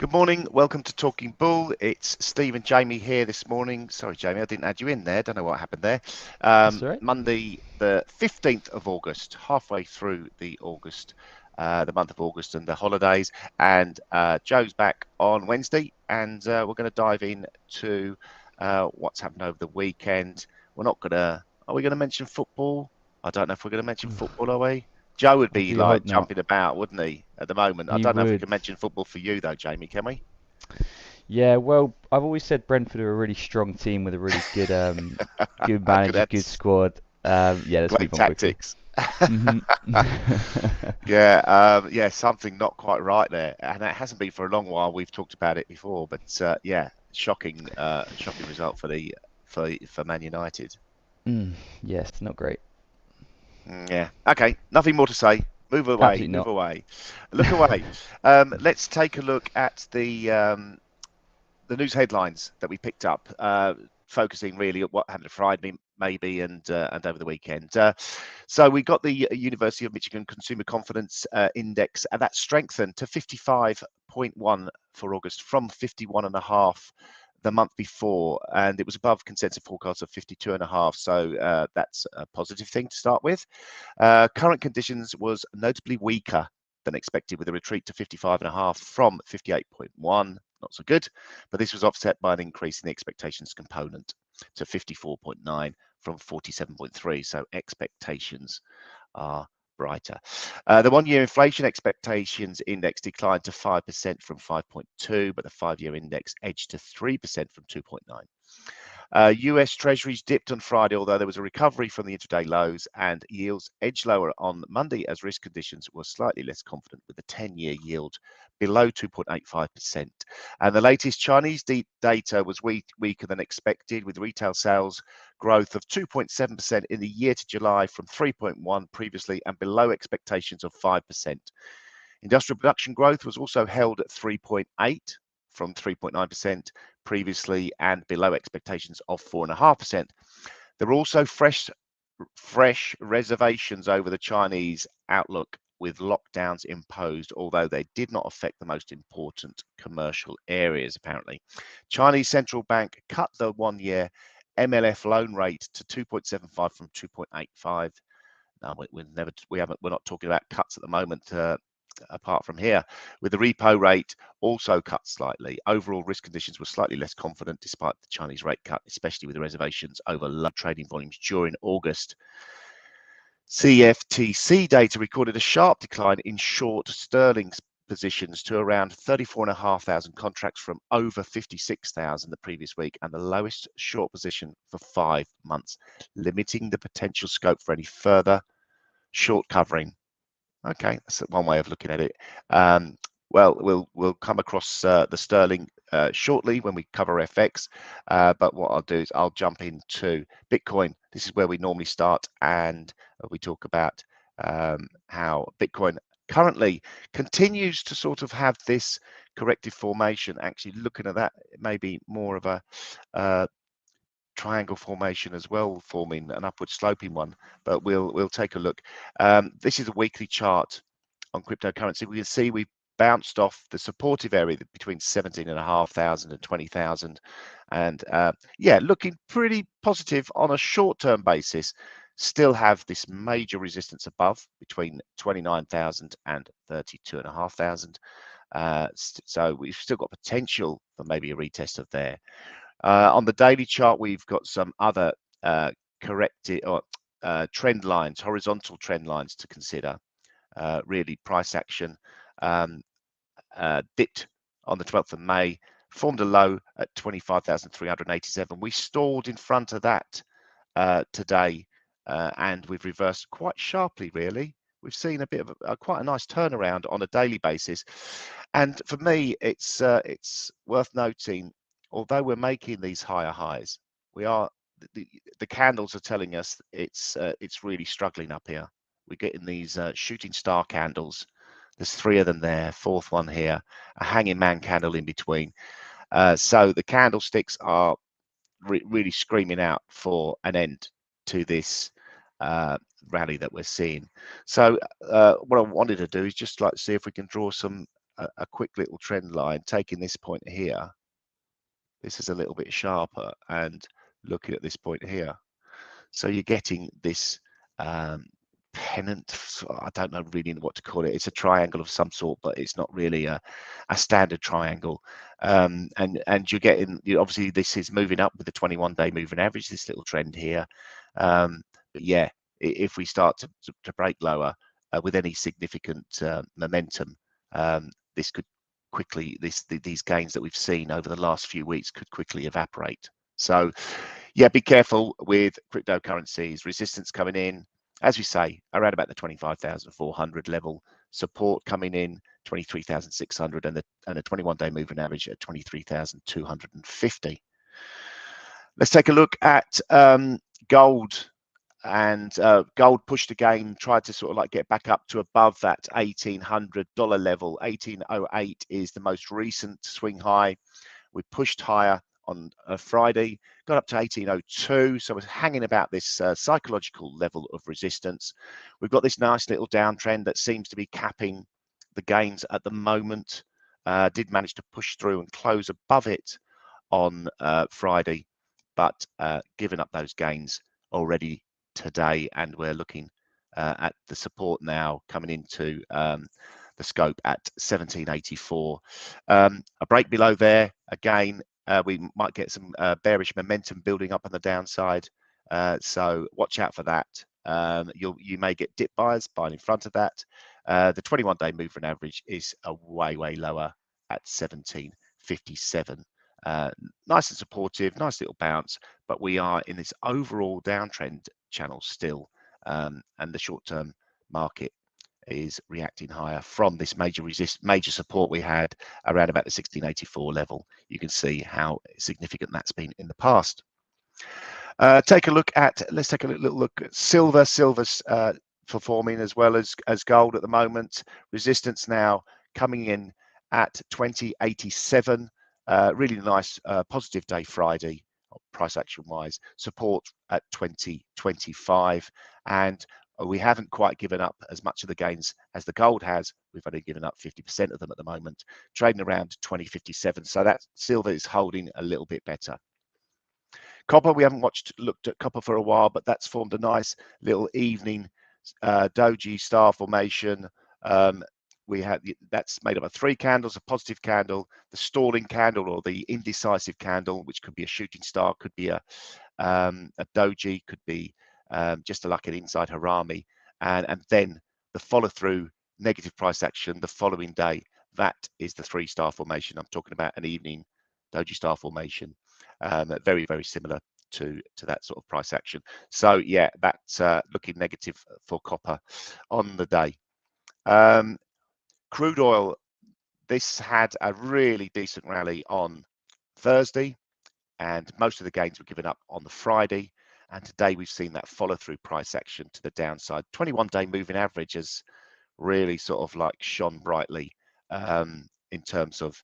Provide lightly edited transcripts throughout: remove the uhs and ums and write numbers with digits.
Good morning. Welcome to Talking Bull. It's Steve and Jamie here this morning. Sorry, Jamie, I didn't add you in there. Don't know what happened there. That's all right. Monday, the 15th of August, halfway through the month of August and the holidays. And Joe's back on Wednesday, and we're going to dive in to what's happened over the weekend. Are we going to mention football? I don't know if we're going to mention football, are we? Joe would I be do like hope not. jumping about, wouldn't he, at the moment? I He don't know if we would. can mention football for you though, Jamie, can we? Yeah, well, I've always said Brentford are a really strong team with a really good Good manager, good heads. squad. Yeah, let's Great move on quickly. tactics. hmm Yeah, yeah, something not quite right there, and it hasn't been for a long while. We've talked about it before, but yeah, shocking result for Man United. Yes, not great. Yeah. Okay. Nothing more to say. Move away. Absolutely Move not. away. Look away. Let's take a look at the news headlines that we picked up, focusing really at what happened Friday, maybe, and over the weekend. So we got the University of Michigan Consumer Confidence Index, and that strengthened to 55.1 for August from 51.5 the month before, and it was above consensus forecast of 52.5. So that's a positive thing to start with. Current conditions was notably weaker than expected, with a retreat to 55.5 from 58.1. Not so good, but this was offset by an increase in the expectations component to 54.9 from 47.3. So expectations are brighter. The one-year inflation expectations index declined to 5% from 5.2, but the five-year index edged to 3% from 2.9. US Treasuries dipped on Friday, although there was a recovery from the intraday lows, and yields edged lower on Monday as risk conditions were slightly less confident, with the 10-year yield below 2.85%. And the latest Chinese data was weaker than expected, with retail sales growth of 2.7% in the year to July from 3.1 previously, and below expectations of 5%. Industrial production growth was also held at 3.8 from 3.9% previously, and below expectations of 4.5%. There were also fresh reservations over the Chinese outlook, with lockdowns imposed, although they did not affect the most important commercial areas, apparently. Chinese central bank cut the one-year MLF loan rate to 2.75 from 2.85. Now, we're not talking about cuts at the moment. Apart from here, with the repo rate also cut slightly. Overall risk conditions were slightly less confident despite the Chinese rate cut, especially with the reservations over low trading volumes during August. CFTC data recorded a sharp decline in short sterling positions to around 34,500 contracts from over 56,000 the previous week, and the lowest short position for 5 months, limiting the potential scope for any further short covering. Okay, that's one way of looking at it. Well, we'll come across the sterling shortly when we cover FX. But what I'll do is I'll jump into Bitcoin. This is where we normally start, and we talk about how Bitcoin currently continues to sort of have this corrective formation. Actually, looking at that, maybe more of a triangle formation as well, forming an upward sloping one, but we'll take a look. This is a weekly chart on cryptocurrency. We can see we bounced off the supportive area between 17,500 and 20,000, and yeah, looking pretty positive on a short-term basis. Still have this major resistance above between 29,000 and 32,500. So we've still got potential for maybe a retest of there. On the daily chart, we've got some other corrected or trend lines, horizontal trend lines to consider. Really, price action dipped on the 12th of May, formed a low at 25,387. We stalled in front of that today, and we've reversed quite sharply, really. We've seen a bit of quite a nice turnaround on a daily basis. And for me, it's worth noting, although we're making these higher highs, we are the candles are telling us it's really struggling up here. We're getting these shooting star candles. There's three of them there, fourth one here, a hanging man candle in between. So the candlesticks are really screaming out for an end to this rally that we're seeing. So what I wanted to do is just like see if we can draw some a quick little trend line, taking this point here, this is a little bit sharper, and looking at this point here. So you're getting this pennant. I don't know really what to call it. It's a triangle of some sort, but it's not really a standard triangle. And you're getting, obviously this is moving up with the 21-day moving average, this little trend here. But yeah, if we start to break lower with any significant momentum, this could quickly, these gains that we've seen over the last few weeks could quickly evaporate. So yeah, be careful with cryptocurrencies. Resistance coming in, as we say, around about the 25,400 level. Support coming in 23,600, and the 21-day moving average at 23,250. Let's take a look at gold. And gold pushed again, tried to sort of like get back up to above that $1,800 level. 1808 is the most recent swing high. We pushed higher on Friday, got up to 1802, so we're hanging about this psychological level of resistance. We've got this nice little downtrend that seems to be capping the gains at the moment. Did manage to push through and close above it on Friday, but giving up those gains already today, and we're looking at the support now coming into the scope at 1784. A break below there, again, we might get some bearish momentum building up on the downside, so watch out for that. You may get dip buyers buying in front of that. The 21-day moving average is way lower at 1757. Nice and supportive, nice little bounce, but we are in this overall downtrend channel still, and the short-term market is reacting higher from this major support we had around about the 1684 level. You can see how significant that's been in the past. Let's take a little look at silver. Silver's performing as well as gold at the moment. Resistance now coming in at 2087. Really nice positive day Friday price action wise. Support at 2025, and we haven't quite given up as much of the gains as the gold has. We've only given up 50% of them at the moment, trading around 2057. So that silver is holding a little bit better. Copper, we haven't looked at copper for a while, but that's formed a nice little evening doji star formation. That's made up of 3 candles, a positive candle, the stalling candle or the indecisive candle, which could be a shooting star, could be a doji, could be just like an inside harami, and then the follow through negative price action the following day. That is the 3-star formation. I'm talking about an evening doji star formation, very similar to that sort of price action. So yeah, that's looking negative for copper on the day. Crude oil, this had a really decent rally on Thursday, and most of the gains were given up on the Friday. And today we've seen that follow through price action to the downside. 21-day moving average has really sort of like shone brightly in terms of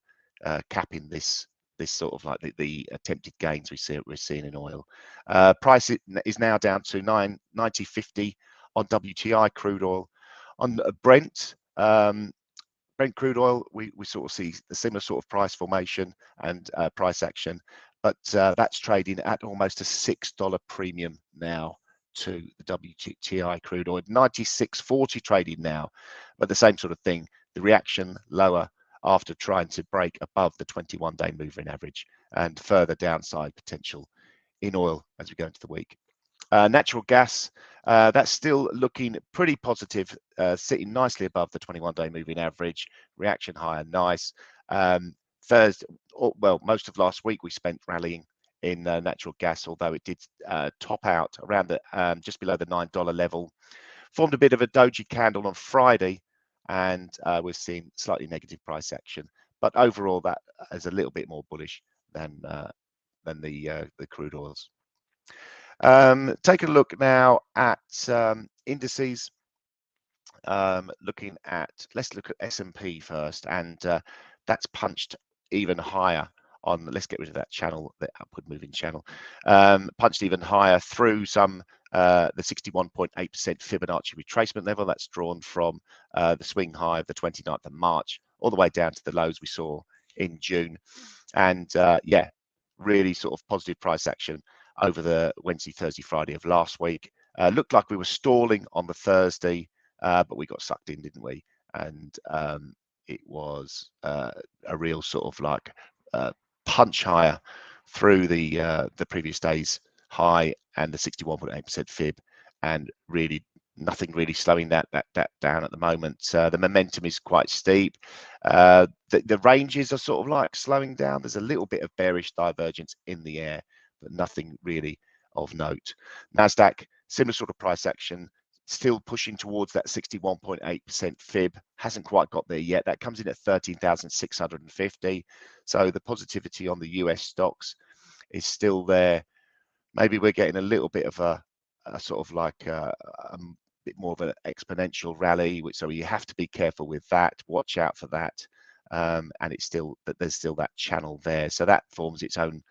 capping this sort of like the attempted gains we're seeing in oil. Price is now down to 90.50 on WTI crude oil. On Brent, Brent crude oil, we sort of see the similar sort of price formation and price action, but that's trading at almost a $6 premium now to the WTI crude oil. 96.40 trading now, but the same sort of thing. The reaction lower after trying to break above the 21-day moving average, and further downside potential in oil as we go into the week. Natural gas, that's still looking pretty positive, sitting nicely above the 21-day moving average. Reaction higher, nice. Thursday, well, most of last week we spent rallying in natural gas, although it did top out around the just below the $9 level. Formed a bit of a doji candle on Friday, and we're seeing slightly negative price action. But overall, that is a little bit more bullish than the crude oils. Take a look now at indices. Let's look at S&P first, and that's punched even higher on. Let's get rid of that channel, the upward moving channel. Punched even higher through some the 61.8% Fibonacci retracement level that's drawn from the swing high of the 29th of March all the way down to the lows we saw in June. And yeah, really sort of positive price action over the Wednesday, Thursday, Friday of last week. Looked like we were stalling on the Thursday, but we got sucked in, didn't we? And it was a real sort of like punch higher through the previous day's high and the 61.8% fib, and really nothing really slowing that down at the moment. The momentum is quite steep. The ranges are sort of like slowing down. There's a little bit of bearish divergence in the air, but nothing really of note. Nasdaq, similar sort of price action, still pushing towards that 61.8% fib. Hasn't quite got there yet. That comes in at 13,650. So the positivity on the US stocks is still there. Maybe we're getting a little bit of a sort of like a bit more of an exponential rally, so you have to be careful with that. Watch out for that. And it's still that there's still that channel there, so that forms its own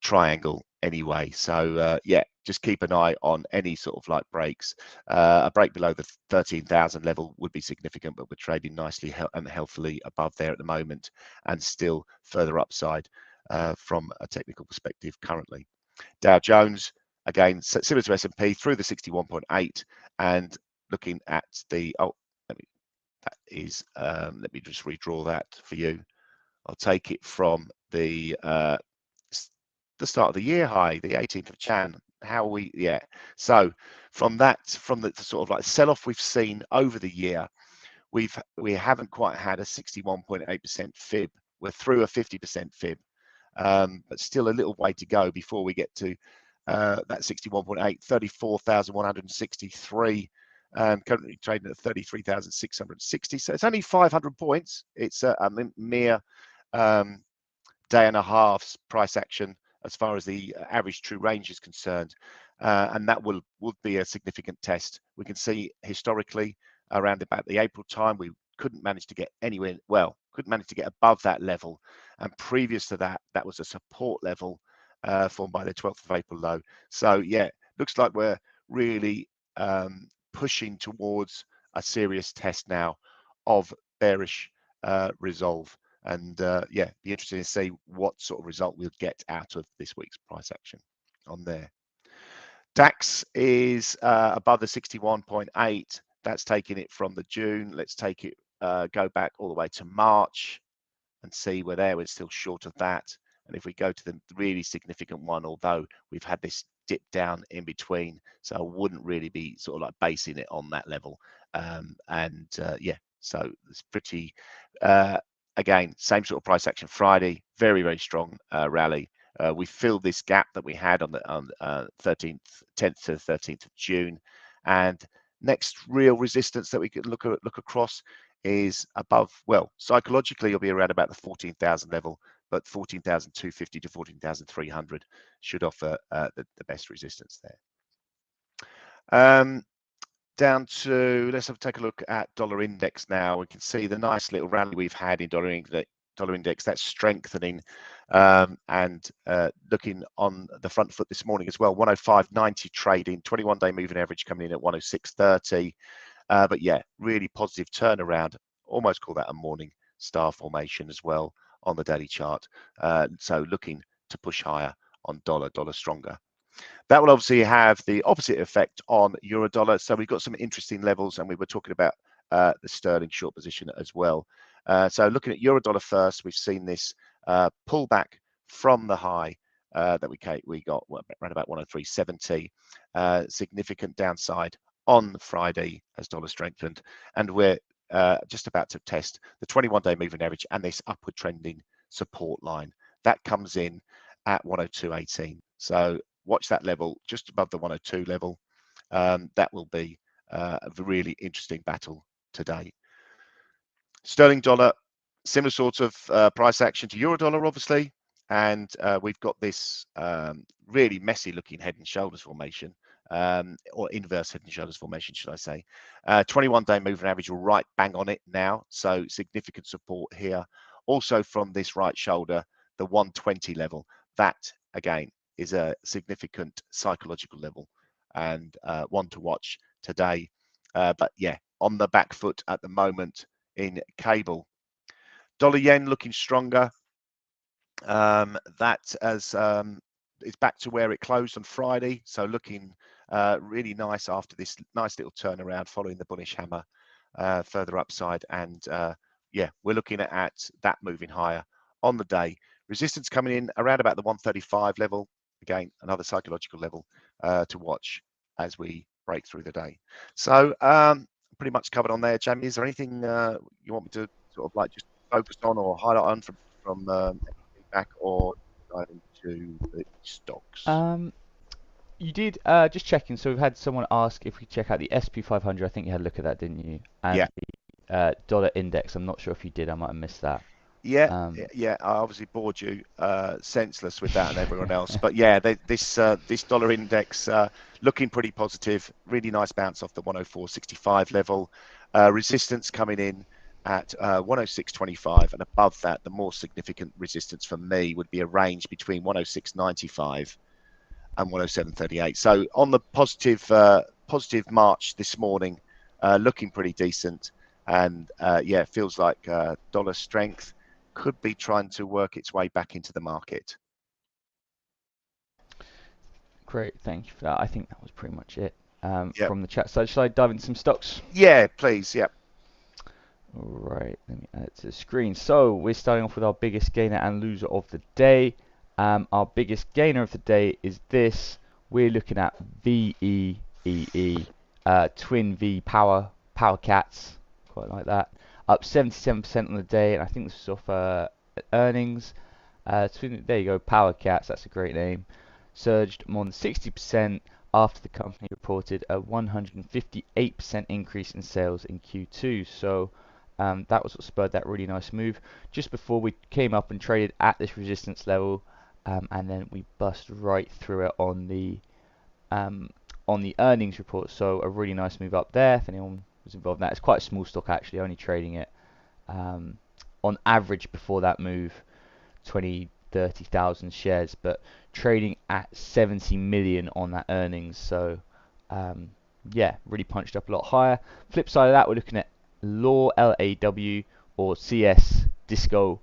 triangle anyway. So yeah, just keep an eye on any sort of like breaks. A break below the 13,000 level would be significant, but we're trading nicely and healthily above there at the moment, and still further upside from a technical perspective currently. Dow Jones, again, similar to S&P, through the 61.8, and looking at the, let me just redraw that for you. I'll take it from the start of the year high, the 18th of Jan. So from the sort of like sell-off we've seen over the year, we haven't quite had a 61.8% fib. We're through a 50% fib, but still a little way to go before we get to that 61.8, 34,163, currently trading at 33,660. So it's only 500 points. It's a mere day and a half's price action as far as the average true range is concerned, and that would be a significant test. We can see historically around about the April time we couldn't manage to get anywhere, well, couldn't manage to get above that level, and previous to that, that was a support level formed by the 12th of April low. So yeah, looks like we're really pushing towards a serious test now of bearish resolve. And yeah, be interesting to see what sort of result we'll get out of this week's price action on there. DAX is above the 61.8. That's taking it from the June. Let's take it, go back all the way to March and see where we're still short of that. And if we go to the really significant one, although we've had this dip down in between, so I wouldn't really be sort of like basing it on that level. Yeah, so it's pretty, again, same sort of price action Friday, very, very strong rally. We filled this gap that we had on the 10th to 13th of June. And next real resistance that we could look across is above, well, psychologically it'll be around about the 14,000 level, but 14,250 to 14,300 should offer the best resistance there. Down to, let's take a look at dollar index now. We can see the nice little rally we've had in dollar index, that's strengthening, and looking on the front foot this morning as well. 105.90 trading, 21-day moving average coming in at 106.30. But yeah, really positive turnaround. Almost call that a morning star formation as well on the daily chart. So looking to push higher on dollar stronger. That will obviously have the opposite effect on euro dollar. So we've got some interesting levels, and we were talking about the sterling short position as well. So looking at euro dollar first, we've seen this pullback from the high that we got around about 103.70. Significant downside on Friday as dollar strengthened, and we're just about to test the 21-day moving average and this upward trending support line that comes in at 102.18. So watch that level just above the 102 level. That will be a really interesting battle today. Sterling dollar, similar sort of price action to euro dollar, obviously, and we've got this really messy looking head and shoulders formation, or inverse head and shoulders formation, should I say. 21-day moving average, we're right bang on it now, so significant support here. Also from this right shoulder, the 120 level, that again is a significant psychological level, and one to watch today. But yeah, on the back foot at the moment in cable. Dollar yen looking stronger. That as is back to where it closed on Friday, so looking really nice after this nice little turnaround following the bullish hammer, further upside, and yeah, we're looking at that moving higher on the day. Resistance coming in around about the 135 level. Again, another psychological level to watch as we break through the day. So pretty much covered on there. Jamie, is there anything you want me to sort of like just focus on or highlight on from feedback, or dive into the stocks? You did just checking. So we've had someone ask if we check out the SP 500. I think you had a look at that, didn't you? And Yeah. the dollar index. I'm not sure if you did. I might have missed that. Yeah, Um, yeah. I obviously bored you senseless with that and everyone else, but yeah, this dollar index looking pretty positive. Really nice bounce off the 104.65 level. Resistance coming in at 106.25, and above that, the more significant resistance for me would be a range between 106.95 and 107.38. So on the positive march this morning, looking pretty decent, and yeah, feels like dollar strength could be trying to work its way back into the market. Great, thank you for that. I think that was pretty much it Yep. from the chat side. Shall I dive into some stocks? Yeah, please. Yep. All right, let me add it to the screen. So we're starting off with our biggest gainer and loser of the day. Our biggest gainer of the day is this. We're looking at VEEE, Twin V Power Cats, quite like that. Up 77% on the day, and I think this is off earnings. There you go, Power Cats. That's a great name. Surged more than 60% after the company reported a 158% increase in sales in Q2. So that was what spurred that really nice move. Just before we came up and traded at this resistance level, and then we bust right through it on the earnings report. So a really nice move up there. If anyone was involved in that, it's quite a small stock actually, only trading it on average before that move 30,000 shares, but trading at 70 million on that earnings. So yeah, really punched up a lot higher. Flip side of that, we're looking at Law LAW or CS Disco,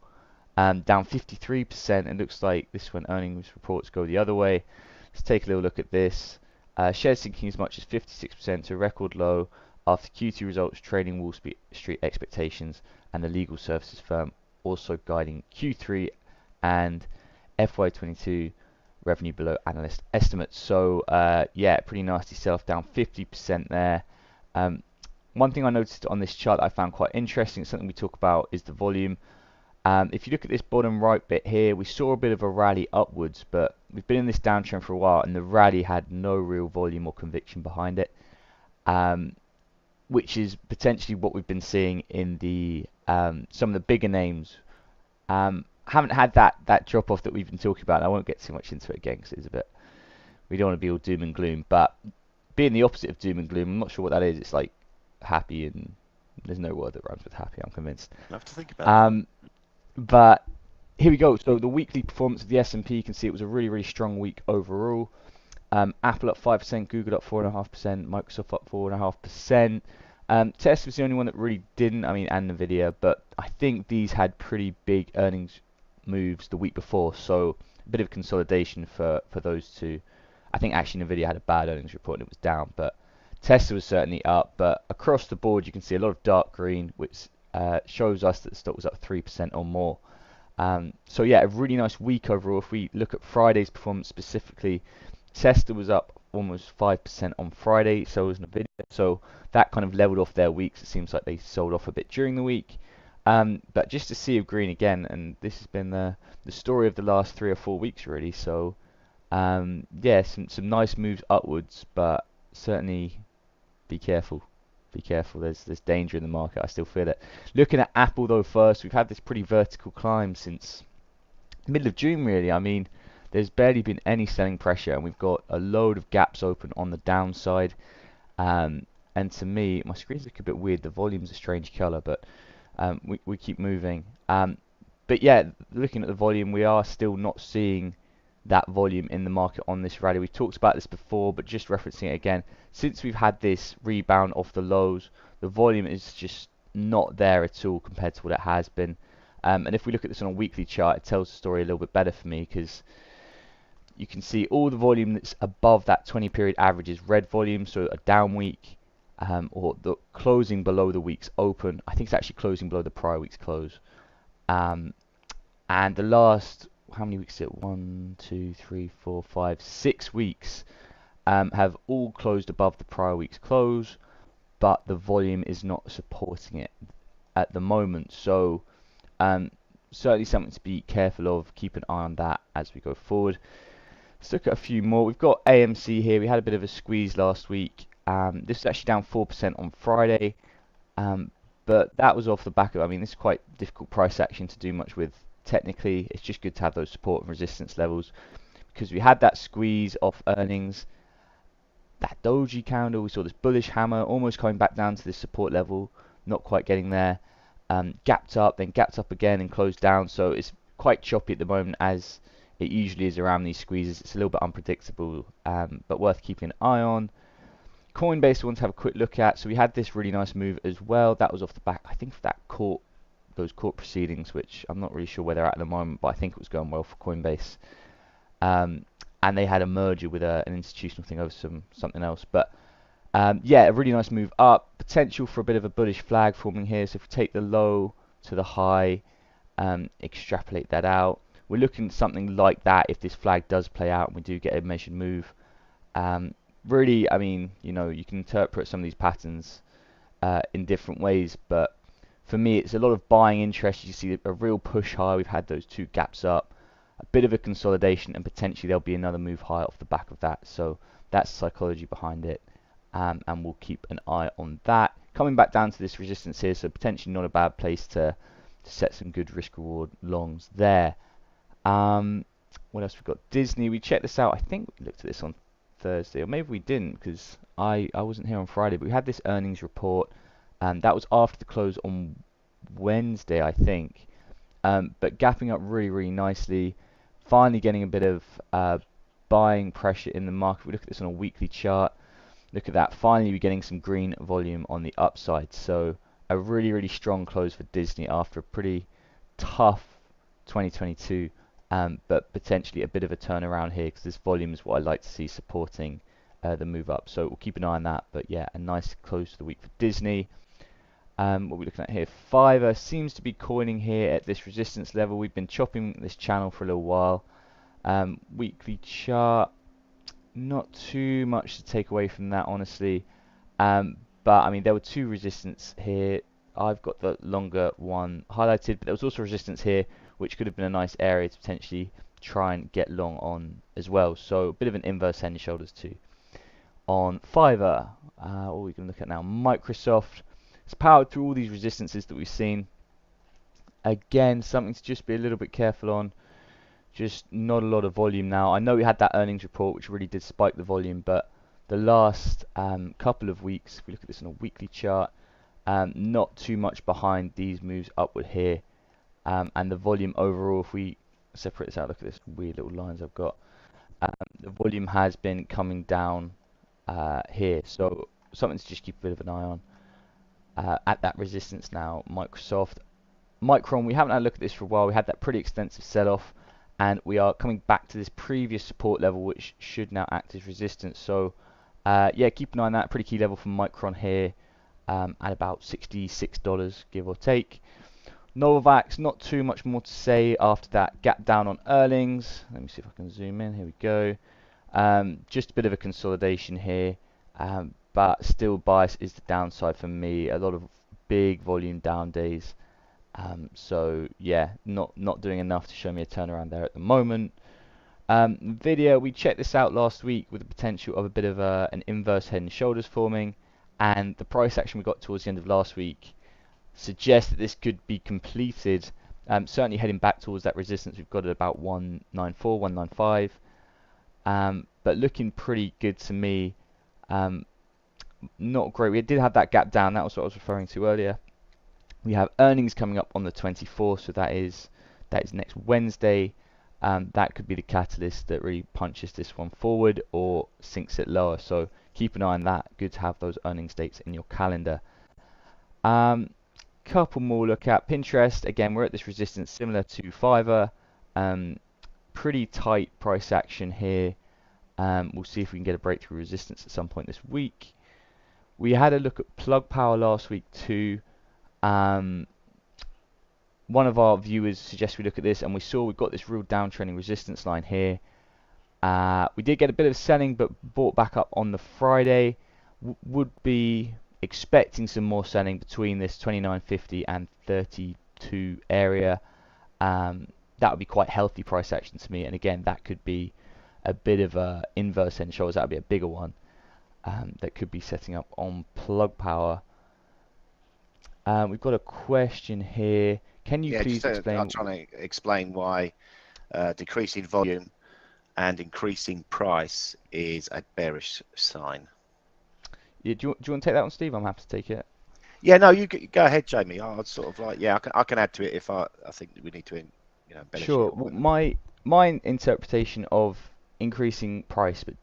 down 53%. It looks like this when earnings reports go the other way. Let's take a little look at this. Shares sinking as much as 56% to a record low after Q2 results trading Wall Street expectations, and the legal services firm also guiding Q3 and FY22 revenue below analyst estimates. So yeah, pretty nasty sell-off, down 50% there. One thing I noticed on this chart that I found quite interesting, something we talk about, is the volume. If you look at this bottom right bit here, we saw a bit of a rally upwards, but we've been in this downtrend for a while, and the rally had no real volume or conviction behind it, which is potentially what we've been seeing in the some of the bigger names. Haven't had that drop off that we've been talking about. And I won't get too much into it again because it's a bit. We don't want to be all doom and gloom, but being the opposite of doom and gloom, I'm not sure what that is. It's like happy, and there's no word that rhymes with happy, I'm convinced. I'll have to think about it. But here we go. So the weekly performance of the S&P, you can see it was a really, really strong week overall. Apple up 5%, Google up 4.5%, Microsoft up 4.5%. Tesla was the only one that really didn't, I mean, and Nvidia, but I think these had pretty big earnings moves the week before, so a bit of consolidation for those two. I think actually Nvidia had a bad earnings report and it was down, but Tesla was certainly up. But across the board, you can see a lot of dark green, which shows us that the stock was up 3% or more. So yeah, a really nice week overall. If we look at Friday's performance specifically, Tesla was up almost 5% on Friday, so was Nvidia. So that kind of leveled off their weeks. It seems like they sold off a bit during the week. But just a sea of green again, and this has been the story of the last 3 or 4 weeks really. So yeah, some nice moves upwards, but certainly be careful. Be careful. There's danger in the market. I still feel it. Looking at Apple though first, we've had this pretty vertical climb since middle of June really. I mean, there's barely been any selling pressure, and we've got a load of gaps open on the downside. And to me, my screens look a bit weird. The volume's a strange color, but we keep moving. But yeah, looking at the volume, we are still not seeing that volume in the market on this rally. We've talked about this before, but just referencing it again, since we've had this rebound off the lows, the volume is just not there at all compared to what it has been. And if we look at this on a weekly chart, it tells the story a little bit better for me, because you can see all the volume that's above that 20 period average is red volume, so a down week, or the closing below the week's open. I think it's actually closing below the prior week's close. And the last, how many weeks is it? 1, 2, 3, 4, 5, 6 weeks have all closed above the prior week's close, but the volume is not supporting it at the moment. So certainly something to be careful of. Keep an eye on that as we go forward. Let's look at a few more. We've got AMC here. We had a bit of a squeeze last week. This is actually down 4% on Friday, but that was off the back of, I mean, this is quite difficult price action to do much with technically. It's just good to have those support and resistance levels, because we had that squeeze off earnings, that doji candle, we saw this bullish hammer almost coming back down to this support level, not quite getting there, gapped up, then gapped up again and closed down. So it's quite choppy at the moment, as it usually is around these squeezes. It's a little bit unpredictable, but worth keeping an eye on. Coinbase I want to have a quick look at. So we had this really nice move as well. That was off the back, I think, of that those court proceedings, which I'm not really sure where they're at the moment, but I think it was going well for Coinbase. And they had a merger with an institutional thing over something else. But yeah, a really nice move up. Potential for a bit of a bullish flag forming here. So if we take the low to the high, extrapolate that out, we're looking at something like that if this flag does play out and we do get a measured move. Really, I mean, you know, you can interpret some of these patterns in different ways, but for me, it's a lot of buying interest. You see a real push high. We've had those two gaps up, a bit of a consolidation, and potentially there'll be another move high off the back of that. So that's the psychology behind it, and we'll keep an eye on that. Coming back down to this resistance here, so potentially not a bad place to set some good risk-reward longs there. What else we've got? Disney. We checked this out. I think we looked at this on Thursday, or maybe we didn't, because I wasn't here on Friday, but we had this earnings report, and that was after the close on Wednesday, I think. But gapping up really nicely, finally getting a bit of buying pressure in the market. We look at this on a weekly chart. Look at that, finally we're getting some green volume on the upside. So a really strong close for Disney after a pretty tough 2022. But potentially a bit of a turnaround here, because this volume is what I like to see supporting the move up. So we'll keep an eye on that. But yeah, a nice close to the week for Disney. What we're looking at here, Fiverr seems to be coining here at this resistance level. We've been chopping this channel for a little while. Weekly chart, not too much to take away from that, honestly. But I mean, there were two resistance here. I've got the longer one highlighted, but there was also resistance here, which could have been a nice area to potentially try and get long on as well. So a bit of an inverse head and shoulders too. On Fiverr, what we can look at now, Microsoft. It's powered through all these resistances that we've seen. Again, something to just be a little bit careful on. Just not a lot of volume now. I know we had that earnings report, which really did spike the volume, but the last couple of weeks, if we look at this on a weekly chart, not too much behind these moves upward here. And the volume overall, if we separate this out, look at this weird little lines I've got. The volume has been coming down here, so something to just keep a bit of an eye on. At that resistance now, Microsoft. Micron, we haven't had a look at this for a while. We had that pretty extensive sell-off, and we are coming back to this previous support level, which should now act as resistance. So yeah, keep an eye on that. Pretty key level for Micron here, at about $66, give or take. Novavax, not too much more to say after that gap down on earnings. Let me see if I can zoom in. Here we go. Just a bit of a consolidation here, but still bias is the downside for me. A lot of big volume down days. So yeah, not doing enough to show me a turnaround there at the moment. Nvidia, we checked this out last week with the potential of a bit of an inverse head and shoulders forming, and the price action we got towards the end of last week suggests that this could be completed. Certainly heading back towards that resistance we've got at about 194, 195. But looking pretty good to me. Not great. We did have that gap down. That was what I was referring to earlier. We have earnings coming up on the 24th, so that is next Wednesday. That could be the catalyst that really punches this one forward or sinks it lower. So keep an eye on that. Good to have those earnings dates in your calendar. couple more look at Pinterest. Again, we're at this resistance similar to Fiverr. Pretty tight price action here. We'll see if we can get a breakthrough resistance at some point this week. We had a look at Plug Power last week too. One of our viewers suggested we look at this, and we saw we've got this real downtrending resistance line here. We did get a bit of selling, but bought back up on the Friday. Would be expecting some more selling between this 29.50 and 32 area. That would be quite healthy price action to me, and again, that could be a bit of a inverse head and shoulders. That would be a bigger one that could be setting up on Plug Power. We've got a question here. Can you please explain? I'm trying to explain why decreasing volume and increasing price is a bearish sign. Yeah, do you want to take that one, Steve? I'm happy to take it. Yeah, no, you go ahead, Jamie. I'd sort of like, yeah, I can add to it if I think we need to, embellish Sure. it. Well, my interpretation of increasing price but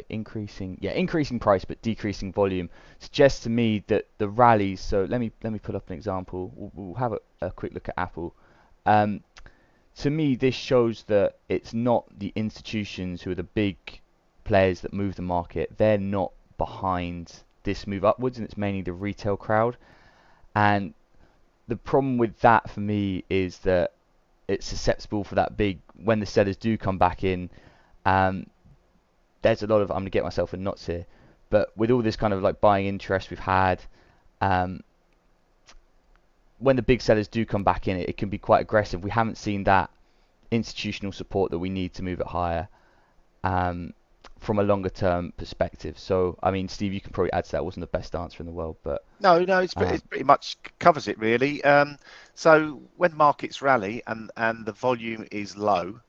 increasing price but decreasing volume suggests to me that the rallies. So let me put up an example. We'll have a quick look at Apple. To me, this shows that it's not the institutions who are the big players that move the market. They're not behind this move upwards, and it's mainly the retail crowd. And the problem with that for me is that it's susceptible for that big, when the sellers do come back in, there's a lot of, I'm going to get myself in knots here, but with all this kind of like buying interest we've had, when the big sellers do come back in, it can be quite aggressive. We haven't seen that institutional support that we need to move it higher from a longer term perspective. So, I mean, Steve, you can probably add to that. It wasn't the best answer in the world, but no, it pretty much covers it really. So when markets rally and the volume is low,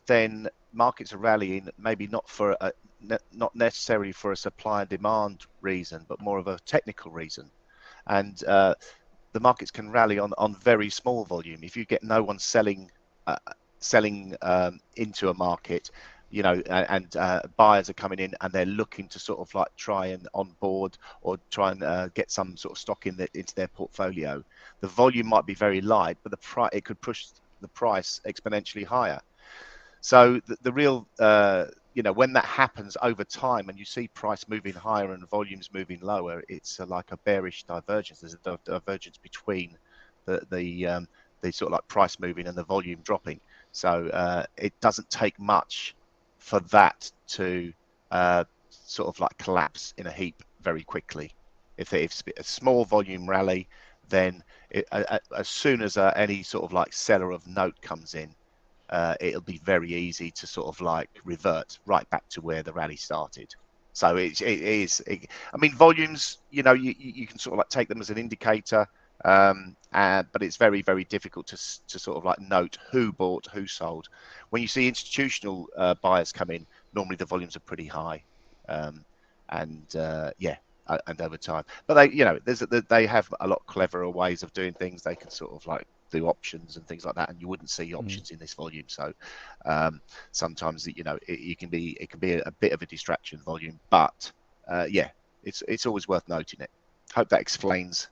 then markets are rallying maybe not necessarily for a supply and demand reason, but more of a technical reason. And the markets can rally on very small volume. If you get no one selling into a market, and buyers are coming in and they're looking to sort of like try and onboard or try and get some sort of stock into their portfolio. The volume might be very light, but it could push the price exponentially higher. So the real, when that happens over time and you see price moving higher and volumes moving lower, it's like a bearish divergence. There's a divergence between the sort of like price moving and the volume dropping. So it doesn't take much for that to sort of like collapse in a heap very quickly. If a small volume rally, then as soon as any sort of like seller of note comes in, it'll be very easy to sort of like revert right back to where the rally started. So I mean, volumes, you can sort of like take them as an indicator, but it's very, very difficult to sort of like note who bought, who sold. When you see institutional buyers come in, normally the volumes are pretty high, and over time. But they have a lot cleverer ways of doing things. They can sort of like do options and things like that, and you wouldn't see options in this volume. So sometimes it can be a bit of a distraction volume, but it's always worth noting it. Hope that explains.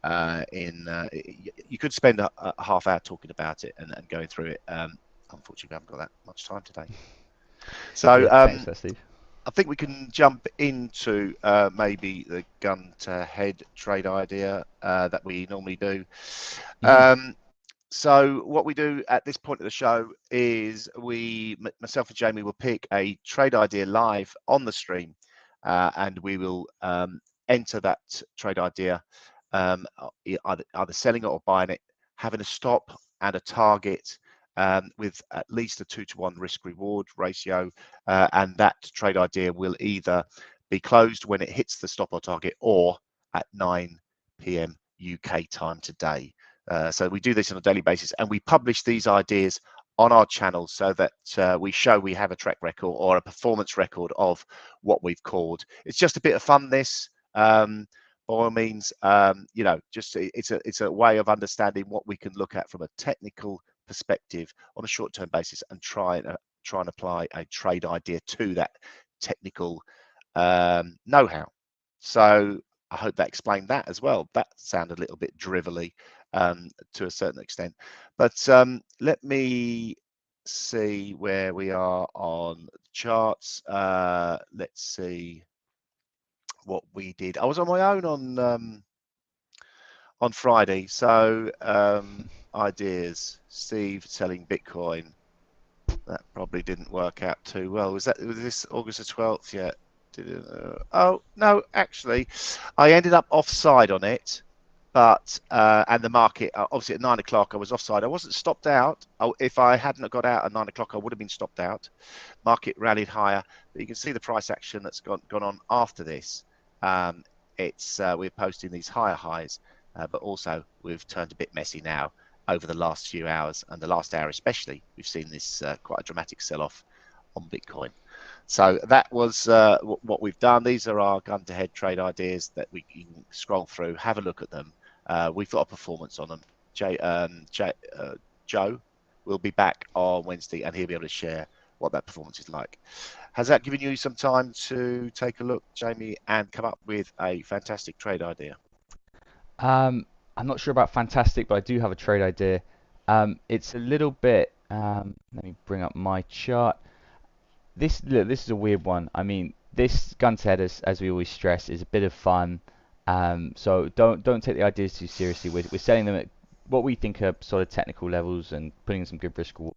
You could spend a half hour talking about it and going through it. Unfortunately, we haven't got that much time today. So thanks, Steve. I think we can jump into maybe the gun to head trade idea that we normally do. So what we do at this point of the show is myself and Jamie will pick a trade idea live on the stream, and we will enter that trade idea, either selling it or buying it, having a stop and a target, with at least a 2-to-1 risk reward ratio, and that trade idea will either be closed when it hits the stop or target or at 9 p.m. UK time today. So we do this on a daily basis, and we publish these ideas on our channel so that we show we have a track record or a performance record of what we've called. It's just a bit of fun, this. By all means, just it's a way of understanding what we can look at from a technical perspective on a short-term basis and try and apply a trade idea to that technical know-how. So I hope that explained that as well. That sounded a little bit drivelly to a certain extent. But let me see where we are on charts. Let's see what we did. I was on my own on Friday. So ideas, Steve selling Bitcoin. That probably didn't work out too well. Was this August the 12th? Yeah. Oh no, actually, I ended up offside on it, but and the market obviously at 9 o'clock I was offside. I wasn't stopped out. If I hadn't got out at 9 o'clock, I would have been stopped out. Market rallied higher, but you can see the price action that's gone on after this. We're posting these higher highs, but also we've turned a bit messy now over the last few hours, and the last hour especially. We've seen this quite a dramatic sell-off on Bitcoin. So that was what we've done. These are our gun-to-head trade ideas that you can scroll through, have a look at them. We've got a performance on them. Joe will be back on Wednesday, and he'll be able to share what that performance is like. Has that given you some time to take a look, Jamie, and come up with a fantastic trade idea? I'm not sure about fantastic, but I do have a trade idea. It's a little bit. Let me bring up my chart. This is a weird one. I mean, this gun to head, as we always stress, is a bit of fun. So don't take the ideas too seriously. We're selling them at what we think are sort of technical levels and putting some good risk reward.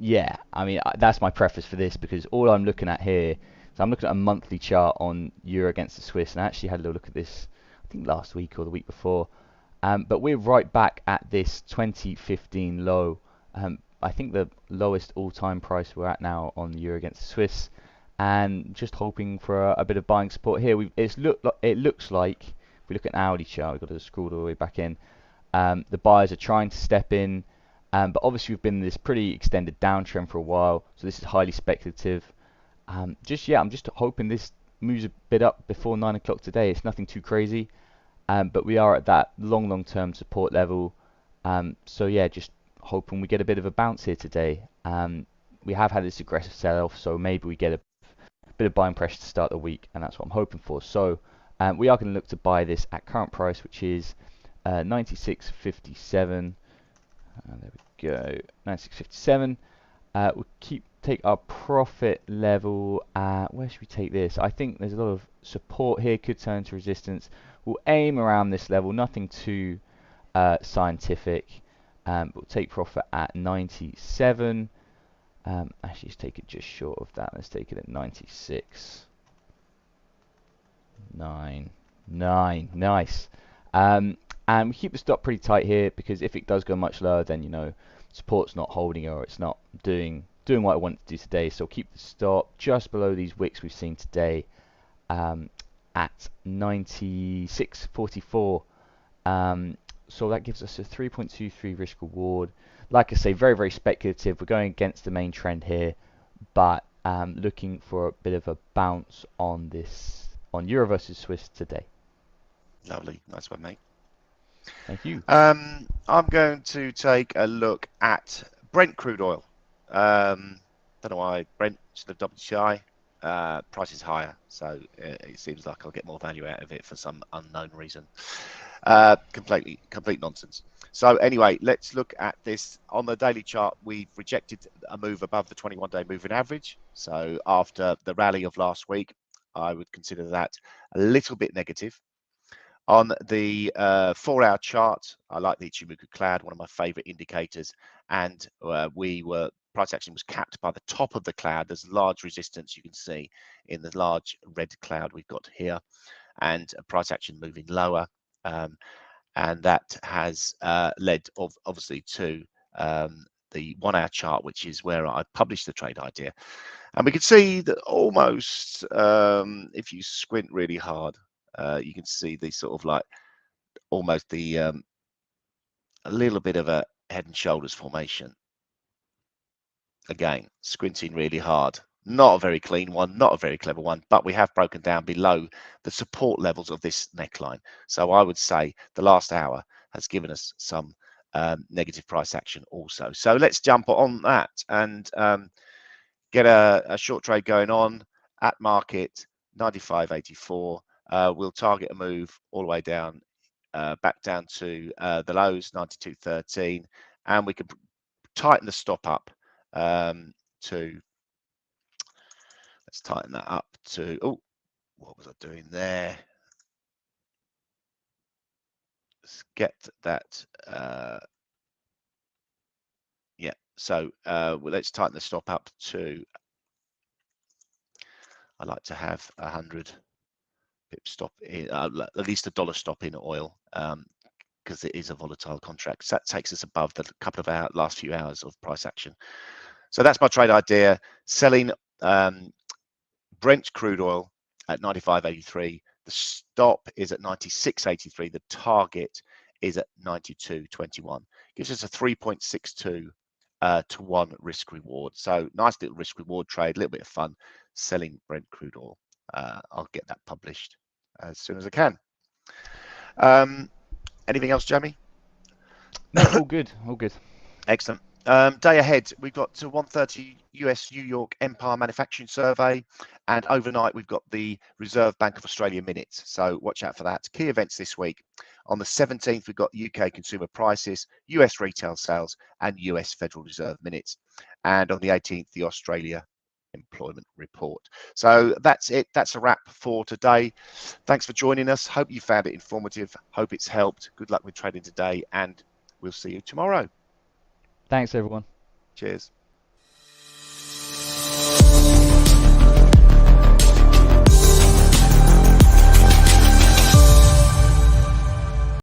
Yeah, I mean that's my preface for this, because all I'm looking at here, so I'm looking at a monthly chart on Euro against the Swiss, and I actually had a little look at this, I think last week or the week before. But we're right back at this 2015 low. I think the lowest all-time price we're at now on the Euro against the Swiss, and just hoping for a bit of buying support here. It looks like, if we look at an hourly chart, we've got to scroll all the way back in. The buyers are trying to step in, but obviously we've been in this pretty extended downtrend for a while, so this is highly speculative. I'm just hoping this moves a bit up before 9 o'clock today. It's nothing too crazy, but we are at that long-term support level. So yeah, just hoping we get a bit of a bounce here today. We have had this aggressive sell-off, so maybe we get a bit of buying pressure to start the week, and that's what I'm hoping for. So we are going to look to buy this at current price, which is 96.57. There we go, 96.57. We'll take our profit level. Where should we take this? I think there's a lot of support here, could turn to resistance. We'll aim around this level, nothing too scientific. We'll take profit at 97. Actually, let's take it just short of that. Let's take it at 96.9. Nice. And we keep the stop pretty tight here, because if it does go much lower, then support's not holding, or it's not doing what I want to do today. So keep the stop just below these wicks we've seen today, at 96.44. So that gives us a 3.23 risk reward. Like I say, very speculative. We're going against the main trend here, but looking for a bit of a bounce on Euro versus Swiss today. Lovely, nice one, mate. Thank you. I'm going to take a look at Brent crude oil. Don't know why Brent should have WTI. Price is higher, so it seems like I'll get more value out of it for some unknown reason. Complete nonsense. So anyway, let's look at this on the daily chart. We've rejected a move above the 21-day moving average. So after the rally of last week, I would consider that a little bit negative. On the 4-hour chart, I like the Ichimoku cloud, one of my favorite indicators, and price action was capped by the top of the cloud. There's large resistance you can see in the large red cloud we've got here, and price action moving lower, and that has led obviously to the 1-hour chart, which is where I published the trade idea. And we can see that almost, if you squint really hard, you can see the sort of like almost the a little bit of a head and shoulders formation. Again, squinting really hard. Not a very clean one, not a very clever one, but we have broken down below the support levels of this neckline. So I would say the last hour has given us some negative price action also. So let's jump on that and get a short trade going on at market 95.84. we'll target a move all the way down, back down to the lows, 92.13, and we can tighten the stop up to, let's tighten that up to, oh, what was I doing there? Let's get that, yeah, so well, let's tighten the stop up to, I like to have 100 pip stop in, at least $1 stop in oil, because it is a volatile contract. So that takes us above the couple of last few hours of price action. So that's my trade idea, selling Brent crude oil at 95.83. The stop is at 96.83. The target is at 92.21. Gives us a 3.62 to 1 risk reward. So nice little risk reward trade, a little bit of fun selling Brent crude oil. I'll get that published as soon as I can. Anything else, Jamie? No, all good, all good. Excellent. Day ahead, we've got to 1:30 US New York Empire Manufacturing Survey, and overnight we've got the Reserve Bank of Australia minutes. So watch out for that. Key events this week. On the 17th, we've got UK consumer prices, US retail sales, and US Federal Reserve minutes. And on the 18th, the Australia employment report. So that's it. That's a wrap for today. Thanks for joining us. Hope you found it informative. Hope it's helped. Good luck with trading today, and we'll see you tomorrow. Thanks, everyone. Cheers.